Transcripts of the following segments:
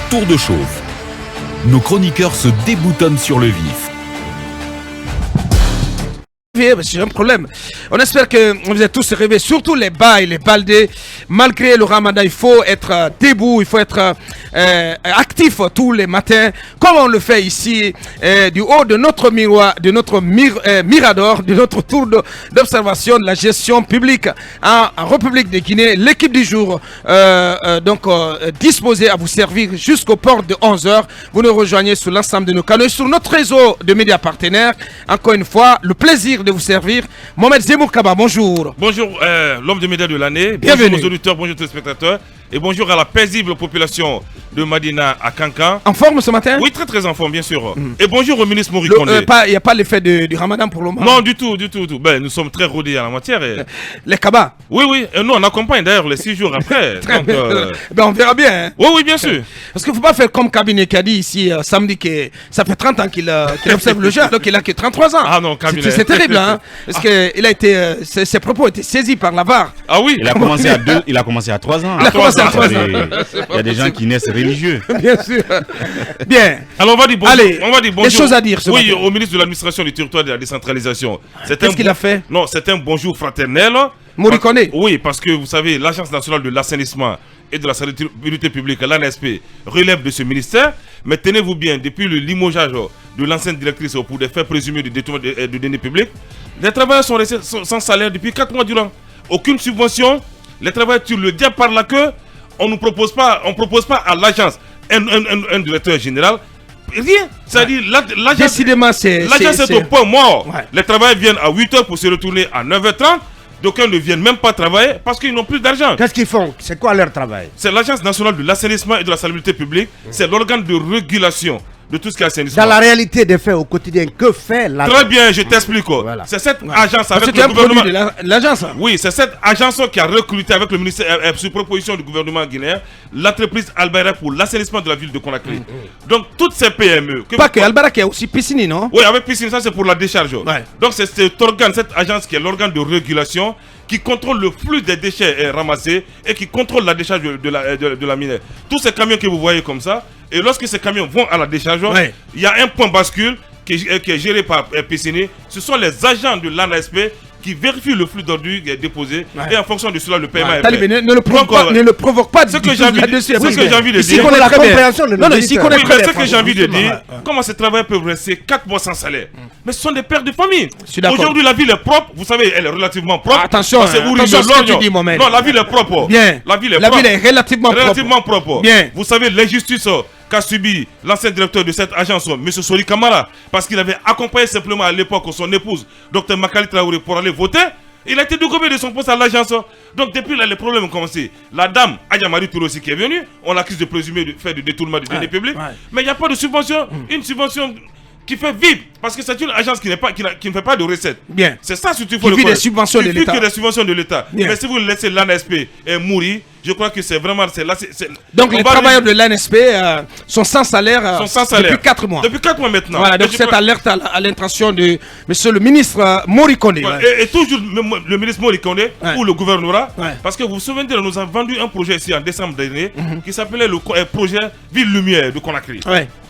tour de chauffe. Nos chroniqueurs se déboutonnent sur le vif. C'est un problème. On espère que vous êtes tous réveillés, surtout les bails, les baldés. Malgré le ramadan, il faut être debout, il faut être actif tous les matins, comme on le fait ici, du haut de notre miroir, de notre mirador, de notre tour d'observation de la gestion publique en République de Guinée. L'équipe du jour, disposée à vous servir jusqu'au port de 11h. Vous nous rejoignez sur l'ensemble de nos canaux, sur notre réseau de médias partenaires. Encore une fois, le plaisir de vous servir. Mohamed Zemour Kaba, bonjour. Bonjour, l'homme de médias de l'année. Bienvenue. Bonjour aux auditeurs, bonjour aux téléspectateurs. Et bonjour à la paisible population de Madina à Kankan. En forme ce matin? Oui, très très en forme, bien sûr. Et bonjour au ministre Mori Kondé. Il n'y a pas l'effet du ramadan pour le moment? Non, du tout. Ben, nous sommes très rodés en la matière. Les Kaba? Oui. Et nous, on accompagne d'ailleurs les 6 jours après. Très bien. Ben, on verra bien. Hein? Oui, bien sûr. Parce qu'il ne faut pas faire comme Cabinet qui a dit ici samedi que ça fait 30 ans qu'il observe le jeu, alors qu'il a que 33 ans. Ah non, Cabinet. C'est terrible, hein? Parce que ses propos ont été saisis par la VAR. Ah oui. Il a commencé à 3 ans. Il a commencé à 3 ans. Il y a des gens qui naissent religieux. Bien sûr. Bien. Alors on va dire bonjour. Allez, on va dire bonjour. des choses à dire ce matin. Au ministre de l'administration du territoire et de la décentralisation. Qu'est-ce qu'il a fait? Non, c'est un bonjour fraternel. Mori Kondé. Oui, parce que vous savez, l'Agence nationale de l'assainissement et de la sécurité publique, l'ANSP, relève de ce ministère. Mais tenez-vous bien, depuis le limogeage de l'ancienne directrice pour des faits présumés de détournement de deniers publics, les travailleurs sont restés sans salaire depuis 4 mois durant. Aucune subvention. Les travailleurs tirent le diable par la queue. On ne propose pas à l'agence un directeur général. Rien. C'est-à-dire, l'agence est au point mort. Ouais. Les travailleurs viennent à 8h pour se retourner à 9h30. D'aucuns ne viennent même pas travailler parce qu'ils n'ont plus d'argent. Qu'est-ce qu'ils font? C'est quoi leur travail? C'est l'Agence nationale de l'assainissement et de la salubrité publique. C'est l'organe de régulation de tout ce qui est assainissement. Dans la réalité des faits au quotidien, que fait l'agence? Très bien, je t'explique. Voilà. C'est cette agence avec le gouvernement. L'agence. Oui, c'est cette agence qui a recruté avec le ministère, sur proposition du gouvernement guinéen, l'entreprise Albarak pour l'assainissement de la ville de Conakry. Donc toutes ces PME. Pas que Albarak, il y a aussi Piscine, non? Oui, avec Piscine, ça c'est pour la décharge. Ouais. Donc c'est cet organe, cette agence qui est l'organe de régulation, qui contrôle le flux des déchets ramassés et qui contrôle la décharge de la mine. Tous ces camions que vous voyez comme ça, et lorsque ces camions vont à la décharge, il y a un point bascule qui est géré par Piscine. Ce sont les agents de l'ANSP qui vérifient le flux d'ordures déposé et en fonction de cela le paiement est fait. Ne le provoque pas. Ce que j'ai envie de dire, ici on la compréhension de nos ici qu'on est très bien. Ce que j'ai envie de dire, comment ces travailleurs peuvent rester 4 mois sans salaire? Mais ce sont des pères de famille. Aujourd'hui la ville est propre, vous savez, elle est relativement propre. Attention, attention ce que tu dis, Mohamed. Non, la ville est propre. Bien. La ville est relativement propre. Bien. Vous savez l'injustice qu'a subi l'ancien directeur de cette agence, M. Sori Kamara, parce qu'il avait accompagné simplement à l'époque son épouse, Dr Makali Traoré, pour aller voter. Il a été dégommé de son poste à l'agence. Donc depuis là, les problèmes ont commencé. La dame, Adjamari Tourosi, qui est venue, on l'accuse de présumer de faire du détournement de deniers publics. Mais il n'y a pas de subvention. Une subvention qui fait vivre, parce que c'est une agence qui ne fait pas de recettes. Bien. C'est ça surtout il faut le connaître. Des subventions de l'État. Que des subventions de l'État. Mais si vous laissez l'ANSP mourir, je crois que c'est vraiment... Donc les travailleurs de l'ANSP sont sans salaire, depuis 4 mois. Depuis 4 mois maintenant. Voilà, donc cette alerte à l'intention de monsieur le ministre Mori Kondé. Et toujours le ministre Mori Kondé ou le gouvernorat, parce que vous vous souvenez, nous avons vendu un projet ici en décembre dernier qui s'appelait le projet Ville Lumière de Conakry.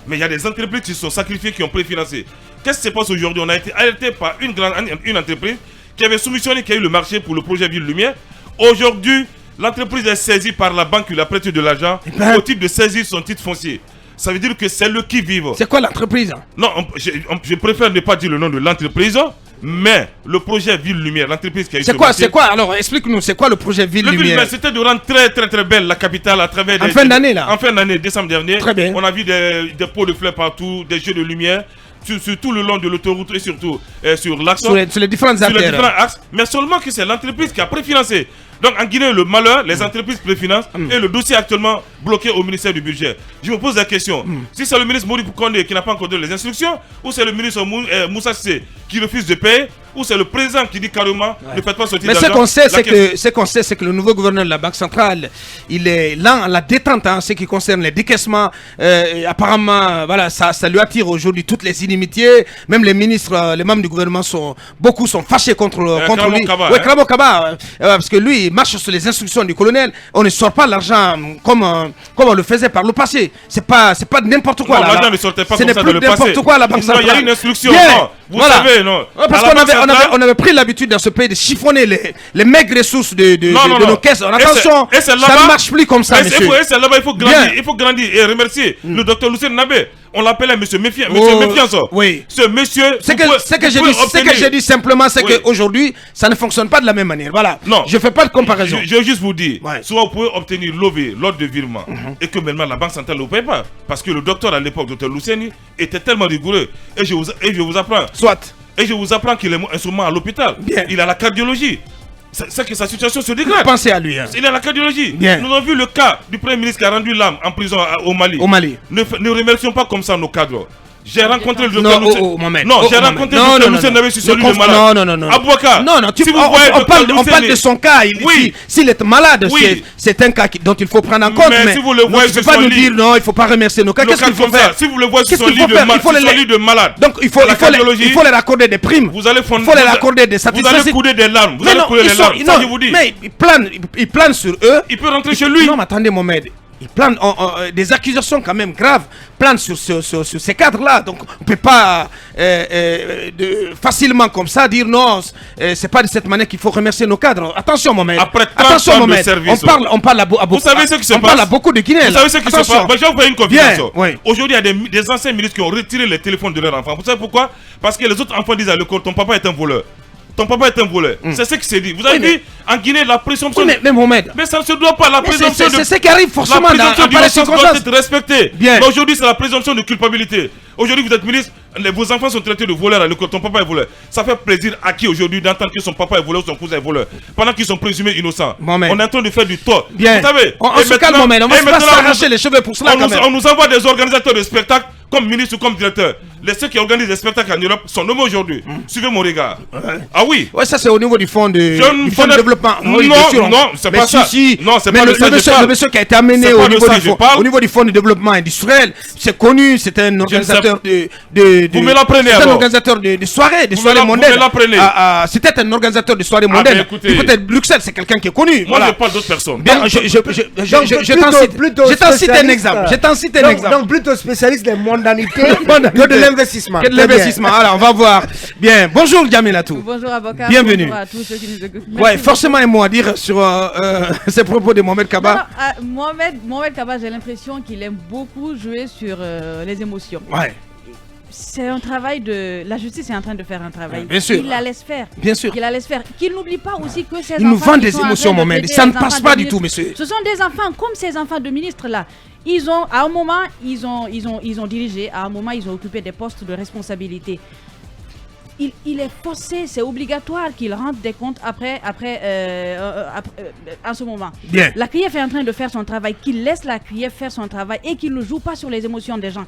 Mais il y a des entreprises qui se sont sacrifiées, qui ont préfinancé. Qu'est-ce qui se passe aujourd'hui? On a été alerté par une entreprise qui avait soumissionné, qui a eu le marché pour le projet Ville Lumière. Aujourd'hui, l'entreprise est saisie par la banque qui lui a prêté de l'argent au type de saisir son titre foncier. Ça veut dire que c'est le qui-vive. C'est quoi l'entreprise? Non, je préfère ne pas dire le nom de l'entreprise. Mais le projet Ville Lumière, l'entreprise qui a eu c'est quoi alors explique-nous, c'est quoi le projet Ville Lumière? C'était de rendre très très très belle la capitale à travers en fin d'année là. En fin d'année, décembre dernier. Très bien. On a vu des pots de fleurs partout, des jeux de lumière sur tout le long de l'autoroute et surtout sur l'axe. Sur les différents axes. Mais seulement que c'est l'entreprise qui a préfinancé. Donc en Guinée, le malheur, les entreprises préfinancent et le dossier est actuellement bloqué au ministère du budget. Je me pose la question, si c'est le ministre Mori Kondé qui n'a pas encore donné les instructions, ou c'est le ministre Moussa Sissé qui refuse de payer, ou c'est le président qui dit carrément ne faites pas sortir d'argent. Mais ce qu'on sait, c'est que le nouveau gouverneur de la Banque centrale, il est lent à la détente en ce qui concerne les décaissements. Apparemment, voilà, ça lui attire aujourd'hui toutes les inimitiés. Même les ministres, les membres du gouvernement beaucoup sont fâchés contre lui. Kramo Kaba, parce que lui, il marche sur les instructions du colonel. On ne sort pas l'argent comme comme on le faisait par le passé. C'est pas n'importe quoi. Non, là, l'argent ne sortait pas ce comme n'est ça plus dans le passé. n'importe quoi à la Banque Non, centrale. il y a une instruction. Bien. Non, vous Voilà. savez, non. Ouais, parce À la qu'on Banque centrale- avait pris l'habitude dans ce pays de chiffonner les maigres ressources de nos caisses. Attention, Et c'est ça là-bas- ne marche plus comme ça, et monsieur. c'est là-bas, il faut grandir. Bien. Il faut grandir et remercier le docteur Lucien Nabé. On l'appelait monsieur Méfiance. Oh, Méfiance. oui. Ce monsieur. Ce que j'ai dit simplement, c'est Oui. qu'aujourd'hui, ça ne fonctionne pas de la même manière. Voilà. Non. Je ne fais pas de comparaison. Je veux juste vous dire, Ouais. soit vous pouvez obtenir l'ordre de virement et que maintenant la Banque centrale ne le paye pas. Parce que le docteur à l'époque, docteur Luciani, était tellement rigoureux. Et je vous apprends. Soit. Et je vous apprends qu'il est en ce moment à l'hôpital. Bien. Il a la cardiologie. C'est que sa situation se dégrade. Pensez à lui. Hein. Il a la cardiologie. Bien. Nous avons vu le cas du Premier ministre qui a rendu l'âme en prison au Mali. Au Mali. Ne remercions pas comme ça nos cadres. J'ai rencontré le docteur Non, Lucien. Mohamed. Non, j'ai Mohamed. rencontré le docteur Lucien Nabé sur celui de malade. Non. Abouaka. Non, Si vous voyez on docteur parle Luceni- de son cas. Oui. S'il est malade, Oui. c'est un cas dont il faut prendre en compte. Mais si vous le non, voyez tu peux sur pas son nous lit- dire non, il ne faut pas remercier nos cas. Qu'est-ce qu'il faut comme ça, faire? si vous le voyez sur Qu'est-ce son qu'il lit faut de faire? malade, Il faut les- malade. Donc il faut leur accorder des primes. Vous allez Il faut leur accorder des Vous satisfactions. allez couler des larmes. Vous Mais allez non, couler ils les sont- larmes. Ça, non, je vous dis. mais ils planent sur eux. Il peut rentrer chez lui. Non, mais attendez, Mohamed. Ils planent des accusations quand même graves, planent sur ces cadres-là. Donc, on ne peut pas facilement comme ça dire non, c'est pas de cette manière qu'il faut remercier nos cadres. Attention, Mohamed. Après 30 Attention, ans de Mohamed. service, On parle à beaucoup. Vous savez ce qui se on parle passe à beaucoup de Guinéens. Vous savez ce qui se passe. Attention. Bah, je vais vous faire une confidence. Bien, oui. Aujourd'hui, il y a des anciens ministres qui ont retiré les téléphones de leurs enfants. Vous savez pourquoi? Parce que les autres enfants disent à l'école, ton papa est un voleur. Ton papa est un voleur. C'est ce qui s'est dit. Vous avez Oui, vu en Guinée la présomption. Oui, mais Mohamed. Mais ça ne se doit pas. La Mais présomption c'est de ce qui arrive forcément la présomption dans pareilles d'innocence doit circonstances. être respectée. Bien. Mais aujourd'hui, c'est la présomption de culpabilité. Aujourd'hui, vous êtes ministre, vos enfants sont traités de voleurs à l'école, ton papa est voleur. Ça fait plaisir à qui aujourd'hui d'entendre que son papa est voleur ou son cousin est voleur, pendant qu'ils sont présumés innocents. Mohamed. On est en train de faire du tort. Bien. Vous savez, On et se calme, maintenant- Mohamed. On va et pas maintenant, s'arracher les cheveux pour cela quand même. on nous envoie des organisateurs de spectacles comme ministre ou comme directeur. Ceux qui organisent des spectacles en Europe sont nommés aujourd'hui. Suivez mon regard. Ah oui. Ouais, ça c'est au niveau du fonds de Je ne- développement. Non, Oui, bien sûr. non, c'est Mais pas ça. Non, c'est mais pas de ça que je parle. le monsieur qui a été amené C'est au pas de niveau, ça du que je fond, parle. au niveau du fonds de développement industriel, c'est connu, c'est un organisateur Vous me l'apprenez c'est un alors. organisateur de soirées, Vous me l'apprenez. C'était un organisateur de soirées Ah, mondaines. ben, écoutez. Peut-être Bruxelles, c'est quelqu'un qui est connu. Moi, Voilà. je parle d'autres personnes. Bien, Donc, je plutôt t'en cite un spécialiste, exemple. Je t'en cite un Donc, exemple. donc plutôt spécialiste des mondanités que de l'investissement. Que de Très bien. l'investissement. Alors, on va voir. Bien. Bonjour, Jamilatou. Bonjour avocat. Bienvenue. Bonjour à tous ceux qui nous écoutent. Ouais, Merci forcément un mot à dire sur ces propos de Mohamed beaucoup. Kaba. Non, Mohamed Kaba, j'ai l'impression qu'il aime beaucoup jouer sur les émotions. Ouais, C'est un travail de... La justice est en train de faire un travail. Bien sûr. Il la laisse faire. bien sûr. Qu'il la laisse faire. Qu'il n'oublie pas aussi que ces enfants... Il nous vend qui des sont en émotions, train de Mohamed. traiter Ça ne les passe enfants pas de du tout, ministres. monsieur. Ce sont des enfants comme ces enfants de ministres là. Ils ont, à un moment, ils ont dirigé, à un moment, ils ont occupé des postes de responsabilité. Il est forcé, c'est obligatoire qu'il rende des comptes en ce moment. Bien. La CRIEF est en train de faire son travail, qu'il laisse la CRIEF faire son travail et qu'il ne joue pas sur les émotions des gens.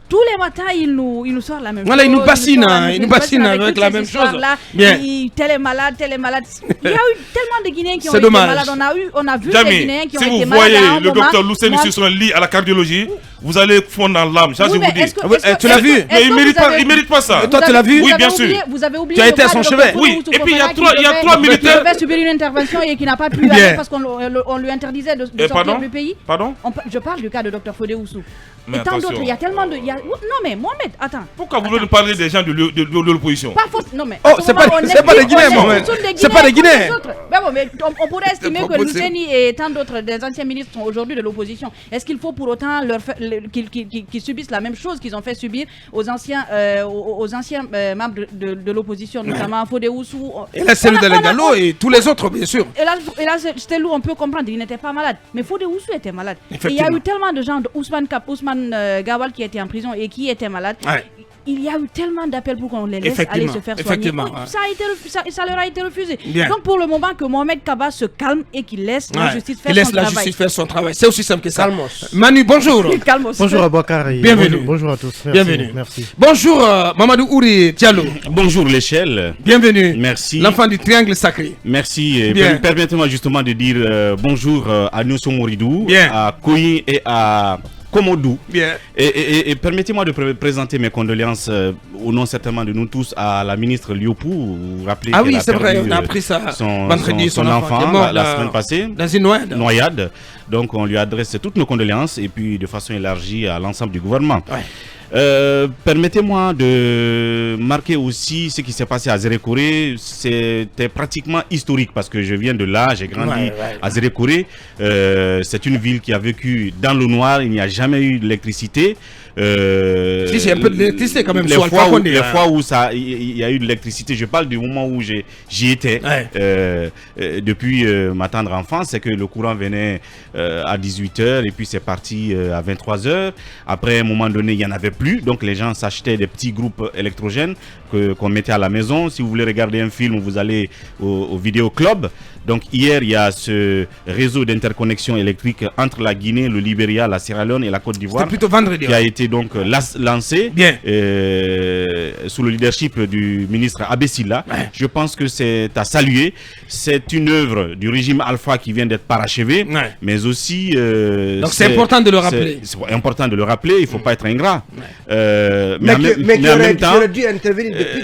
Tous les matins, il nous sort la même Voilà, chose. il nous bassine, sort la hein, même il nous chose, bassine avec toutes la ces même chose. histoires-là. Bien. Tel est malade, tel est malade. Il y a eu tellement de Guinéens qui ont C'est été dommage. malades. On a vu des Jamy, Guinéens qui ont si été vous malades. voyez à un le moment. docteur Luceni Moi- sur son lit à la cardiologie, vous allez fondre dans l'âme. Ça, Oui, je mais vous dis. est-ce que- Ah ouais, est-ce que- tu l'as est-ce vu? que- Mais est-ce il que mérite vous pas, avez- il mérite pas ça. Et toi, tu l'as vu? Oui, Vous bien avez sûr. oublié- Vous avez oublié Tu as le été à cas son de chevet. Dr. Oui, Fodé et puis il y a Ousoufofana trois qui militaires. devait subir une intervention et qui n'a pas pu Bien. aller parce qu'on lui interdisait de sortir Pardon du pays. Pardon Je parle du cas de Dr Fodé Oussou. Mais Et tant attention. d'autres, il y a tellement de... Non mais Mohamed, attends. Pourquoi vous voulez nous parler des gens de l'opposition? Pas fausse. Non mais. Oh, à ce c'est moment, pas- on c'est est pas des plus- Guinéens, on est Mohamed. tous des C'est pas des comme les Guinéens. autres. Mais bon, mais on pourrait estimer pas que possible. Luceni et tant d'autres des anciens ministres sont aujourd'hui de l'opposition. Est-ce qu'il faut pour autant qu'ils subissent la même chose qu'ils ont fait subir aux anciens membres de l'opposition, notamment Fodé Oussou? Et là, c'est le Gallo et tous les autres, bien sûr. Et là, c'était où on peut comprendre, il n'était pas malade. Mais Fodé Oussou était malade. Et il y a Effectivement. eu tellement de gens, Ousmane Gawal qui était en prison et qui était malade. Ouais. Il y a eu tellement d'appels pour qu'on les laisse aller Effectivement, se faire soigner. effectivement, Oui, ouais. ça leur a été refusé. Bien. Donc pour le moment que Mohamed Kaba se calme et qu'il laisse la Ouais. justice Il faire laisse son la travail. justice faire son travail. C'est aussi simple que ça. Calmos. Manu, bonjour. Calme-toi. Bonjour Abouakar et Bienvenue. bonjour à tous. Merci, Bienvenue. Merci. Bonjour, Mamadou Ouri Diallo. Bonjour l'échelle. Bienvenue. Merci. L'enfant du triangle sacré. Merci. Et Bien. permettez-moi justement de dire bonjour à Nyoso Moridou, Bien. à Koyi et à Komodou. Bien. Et permettez-moi de présenter mes condoléances au nom certainement de nous tous, à la ministre Liopou. Vous vous rappelez Ah qu'elle oui, a c'est vrai, perdu, on a appris ça son vendredi, son enfant qui est enfant mort la semaine passée. dans une noyade. Donc on lui adresse toutes nos condoléances et puis de façon élargie à l'ensemble du gouvernement. Ouais. Permettez-moi de marquer aussi ce qui s'est passé à Zérékoré. C'était pratiquement historique parce que je viens de là, j'ai grandi à Zérékoré. C'est une ville qui a vécu dans le noir, il n'y a jamais eu d'électricité. Si, c'est un peu d'électricité quand même. Les fois où il y a eu de l'électricité, je parle du moment où j'y étais. Depuis ma tendre enfance, c'est que le courant venait à 18h et puis c'est parti à 23h. Après, à un moment donné, il n'y en avait plus. Donc les gens s'achetaient des petits groupes électrogènes qu'on mettait à la maison. Si vous voulez regarder un film, vous allez au vidéo club. Donc hier, il y a ce réseau d'interconnexion électrique entre la Guinée, le Libéria, la Sierra Leone et la Côte d'Ivoire. C'était plutôt vendredi. Qui a été donc lancé sous le leadership du ministre Abessila. Je pense que c'est à saluer. C'est une œuvre du régime Alpha qui vient d'être parachevée, mais aussi... donc c'est important de le rappeler. C'est important de le rappeler, il ne faut pas être ingrat. Mais qui aurait dû intervenir depuis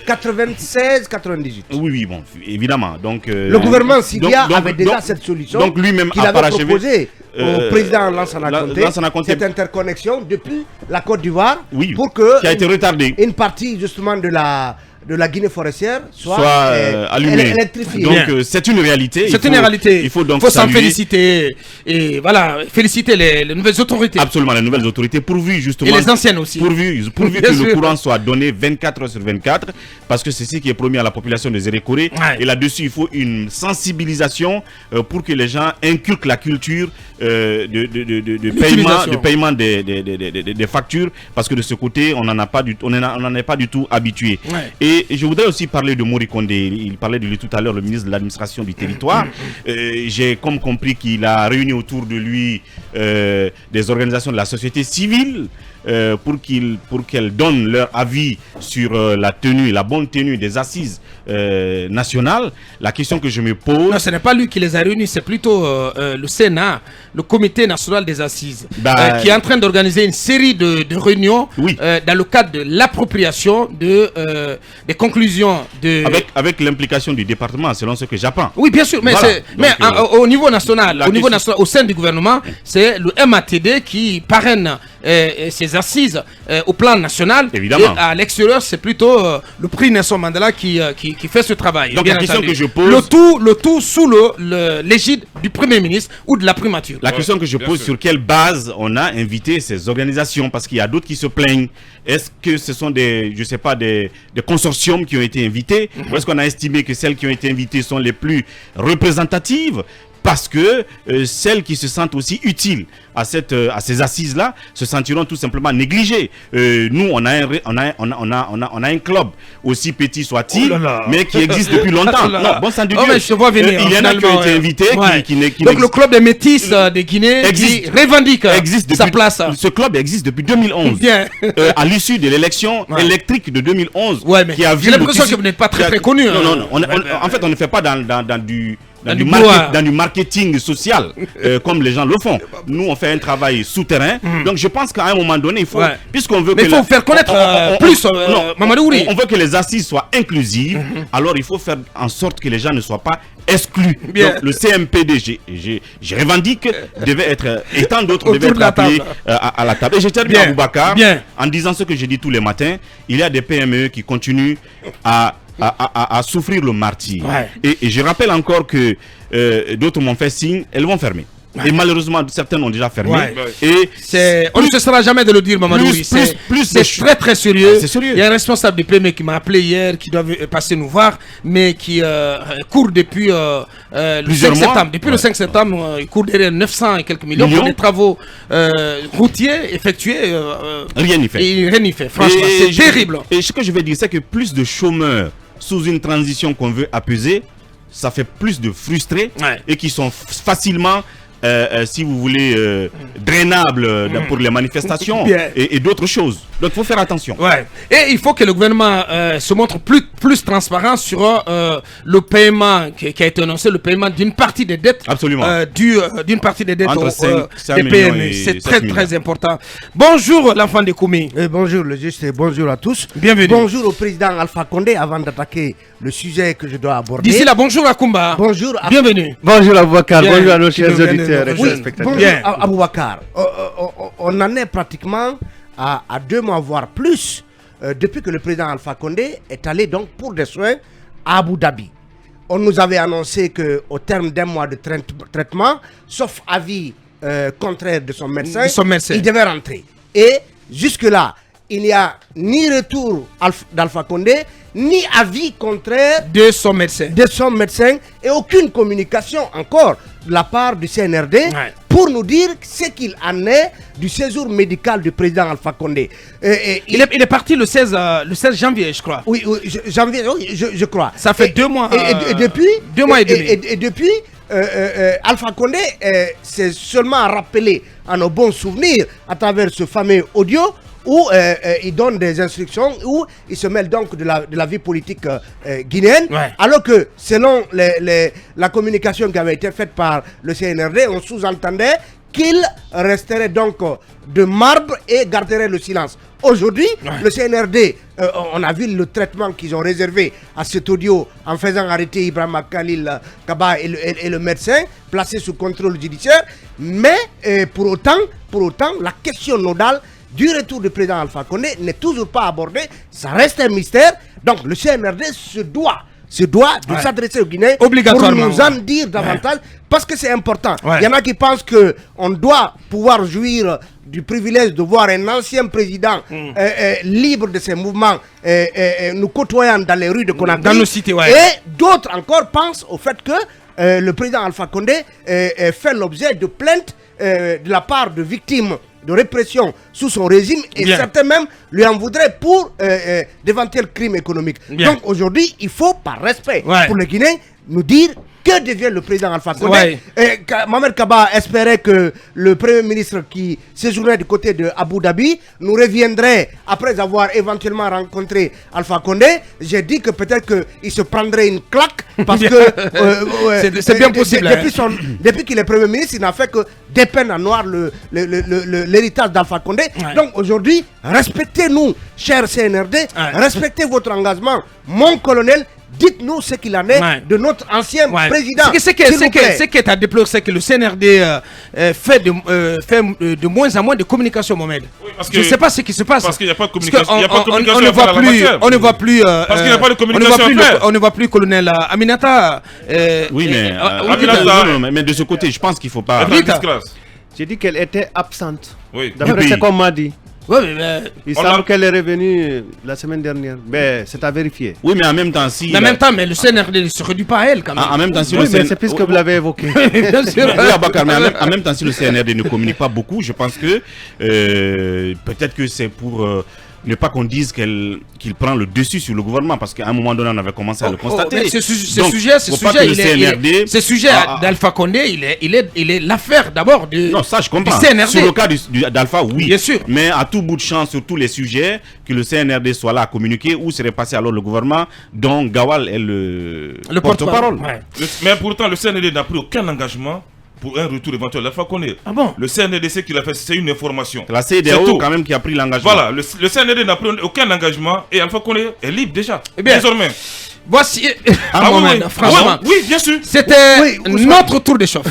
96, 98. Oui, bon, évidemment. Donc, le gouvernement Sidia avait déjà cette solution donc lui-même qu'il avait proposée au président Lansana Conté, cette interconnexion depuis la Côte d'Ivoire pour que qui a été retardée. Une partie justement de la Guinée forestière soit allumée. Électrifiée. Donc c'est une réalité. C'est une réalité. Il faut donc s'en féliciter et voilà, féliciter les nouvelles autorités. Absolument, les nouvelles autorités pourvu justement. Et les anciennes aussi. Pourvu que le courant soit donné 24 heures sur 24 parce que c'est ce qui est promis à la population de Zérékoré. Et là-dessus, il faut une sensibilisation pour que les gens inculquent la culture de paiement des factures parce que de ce côté, on n'en est pas du tout habitué. Et je voudrais aussi parler de Mori Kondé. Il parlait de lui tout à l'heure, le ministre de l'administration du territoire. J'ai comme compris qu'il a réuni autour de lui des organisations de la société civile pour qu'elles donnent leur avis sur la bonne tenue des assises nationales. La question que je me pose... Non, ce n'est pas lui qui les a réunis, c'est plutôt le Sénat, le Comité national des assises, qui est en train d'organiser une série de réunions dans le cadre de l'appropriation des conclusions de... Avec l'implication du département, selon ce que j'apprends. Oui, bien sûr, mais, au niveau national, au sein du gouvernement, c'est le MATD qui parraine ces assises au plan national. Évidemment. Et à l'extérieur, c'est plutôt le prix Nelson Mandela qui fait ce travail. Donc la question que je pose... Le tout sous l'égide du Premier ministre ou de la primature. La question que je pose, sur quelle base on a invité ces organisations? Parce qu'il y a d'autres qui se plaignent. Est-ce que ce sont des consortiums qui ont été invités? Ou est-ce qu'on a estimé que celles qui ont été invitées sont les plus représentatives? Parce que celles qui se sentent aussi utiles à ces assises-là se sentiront tout simplement négligées. Nous, on a un club, aussi petit soit-il, mais qui existe depuis longtemps. Non, bon sang de Dieu. Mais je vois venir, il y en a qui ont été invités. Donc le club des métis de Guinée qui revendique sa place. Ce club existe depuis 2011. À l'issue de l'élection électrique de 2011. J'ai l'impression que vous n'êtes pas très connu. Non. En fait, on ne fait pas dans du marketing social comme les gens le font. Nous, on fait un travail souterrain. Donc, je pense qu'à un moment donné, il faut, puisqu'on veut il faut faire connaître plus Mamadou Ouri. On veut que les assises soient inclusives. Alors, il faut faire en sorte que les gens ne soient pas exclus. Donc, le CMPD, je revendique, devait être, et tant d'autres devaient être appelés à la table. Et je termine à Boubacar en disant ce que je dis tous les matins. Il y a des PME qui continuent à souffrir le martyre. Et je rappelle encore que d'autres m'ont fait signe, elles vont fermer. Et malheureusement, certaines ont déjà fermé. On ne cessera jamais de le dire, Mamadou. C'est très très sérieux. Il y a un responsable du PME qui m'a appelé hier, qui doit passer nous voir, mais qui court depuis le 5 septembre. Depuis le 5 septembre, il court derrière 900 et quelques millions pour des travaux routiers effectués. Rien n'y fait. Rien n'y fait. Franchement, c'est terrible. Et ce que je veux dire, c'est que plus de chômeurs sous une transition qu'on veut apaiser, ça fait plus de frustrés et qui sont facilement si vous voulez, drainable pour les manifestations et d'autres choses. Donc il faut faire attention. Ouais. Et il faut que le gouvernement se montre plus transparent sur le paiement qui a été annoncé, le paiement d'une partie des dettes. Absolument. D'une partie des dettes des PME. C'est très important. Bonjour l'enfant de Koumi. Bonjour le juste et bonjour à tous. Bienvenue. Bonjour au président Alpha Condé avant d'attaquer le sujet que je dois aborder. D'ici là, bonjour à Kumba. Bonjour. Bienvenue. Bonjour Aboubacar, bonjour à nos chers auditeurs et chers spectateurs. Bonjour Aboubacar. On en est pratiquement à 2 mois, voire plus, depuis que le président Alpha Condé est allé donc pour des soins à Abu Dhabi. On nous avait annoncé qu'au terme d'1 mois de traitement, sauf avis contraire de son médecin, il devait rentrer. Et jusque-là, il n'y a ni retour d'Alpha Condé, ni avis contraire de son médecin et aucune communication encore de la part du CNRD pour nous dire ce qu'il en est du séjour médical du président Alpha Condé. Il est parti le 16 janvier, je crois. Oui, janvier, oui, je crois. Ça fait 2 mois. Et depuis 2 mois et demi. Et depuis, Alpha Condé s'est seulement rappelé à nos bons souvenirs à travers ce fameux audio où il donne des instructions, où il se mêle donc de la vie politique guinéenne, alors que selon la communication qui avait été faite par le CNRD, on sous-entendait qu'il resterait donc de marbre et garderait le silence. Aujourd'hui, le CNRD, on a vu le traitement qu'ils ont réservé à cet audio en faisant arrêter Ibrahim Khalil Kaba et le médecin placé sous contrôle judiciaire, mais pour autant, la question nodale du retour du président Alpha Condé n'est toujours pas abordé, ça reste un mystère. Donc le CNRD se doit de s'adresser aux Guinéens pour nous en dire davantage, parce que c'est important. Il y en a qui pensent qu'on doit pouvoir jouir du privilège de voir un ancien président libre de ses mouvements nous côtoyant dans les rues de Conakry. Dans nos cités, et d'autres encore pensent au fait que le président Alpha Condé fait l'objet de plaintes de la part de victimes de répression sous son régime, et certains même lui en voudraient pour d'éventuels crimes économiques. Donc aujourd'hui, il faut, par respect pour les Guinéens, nous dire que devient le président Alpha Condé. Mohamed Kaba espérait que le premier ministre qui séjournait du côté de Abu Dhabi nous reviendrait après avoir éventuellement rencontré Alpha Condé. J'ai dit que peut-être qu'il se prendrait une claque parce que c'est bien possible. Depuis qu'il est premier ministre, il n'a fait que dépeindre en noir l'héritage d'Alpha Condé. Donc aujourd'hui, respectez-nous, cher CNRD, respectez votre engagement. Mon colonel, dites-nous ce qu'il en est de notre ancien président. Ce qui est à déplorer, c'est que le CNRD fait de moins en moins de communication, Mohamed. Je ne sais pas ce qui se passe. Parce qu'il n'y a pas de communication. On ne voit plus. Parce qu'il n'y a pas de communication. On ne voit plus colonel Aminata. Oui, mais de ce côté, je pense qu'il ne faut pas. J'ai dit qu'elle était absente. Oui. D'après ce qu'on m'a dit. Il On semble qu'elle est revenue la semaine dernière. Mais c'est à vérifier. Oui, mais en même temps, si. Mais en même temps, le CNRD ne se réduit pas à elle quand même. En même temps, si mais c'est puisque vous l'avez évoqué. Bien sûr. Mais en même temps, si le CNRD ne communique pas beaucoup, je pense que peut-être que c'est pour ne pas qu'on dise qu'il prend le dessus sur le gouvernement, parce qu'à un moment donné, on avait commencé à le constater. Ce sujet d'Alpha Condé, il est l'affaire d'abord du CNRD. Non, ça je comprends. Sur le cas d'Alpha, oui. Bien sûr. Mais à tout bout de champ, sur tous les sujets, que le CNRD soit là à communiquer, où serait passé alors le gouvernement, dont Gawal est le porte-parole. Mais pourtant, le CNRD n'a pris aucun engagement pour un retour éventuel. La fois qu'on est. Ah bon? Le CNRD, qu'il a fait, c'est une information. La CEDEAO quand même qui a pris l'engagement. Voilà, le CNRD n'a pris aucun engagement et Alpha Condé est libre déjà. Désormais. Voici un moment, franchement. Oui, bien sûr. C'était notre tour de chauffe.